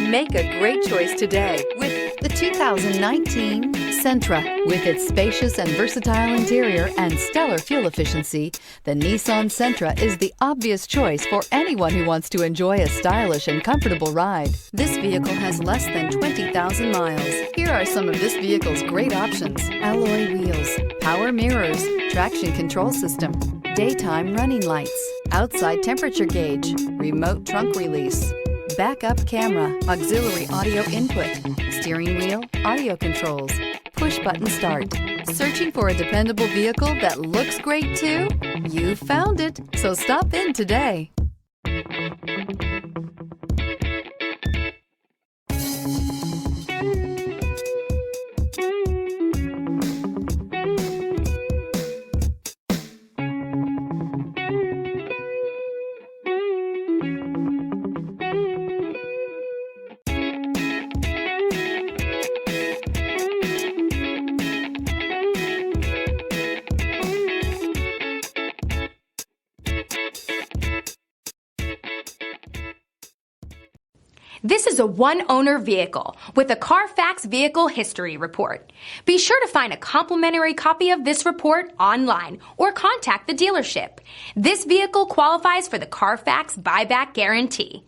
Make a great choice today with the 2019 Sentra. With its spacious and versatile interior and stellar fuel efficiency, the Nissan Sentra is the obvious choice for anyone who wants to enjoy a stylish and comfortable ride. This vehicle has less than 20,000 miles. Here are some of this vehicle's great options: alloy wheels, power mirrors, traction control system, daytime running lights, outside temperature gauge, remote trunk release, backup camera, auxiliary audio input, steering wheel audio controls, push button start. Searching for a dependable vehicle that looks great too? You found it, so stop in today. This is a one-owner vehicle with a Carfax Vehicle History Report. Be sure to find a complimentary copy of this report online or contact the dealership. This vehicle qualifies for the Carfax Buyback Guarantee.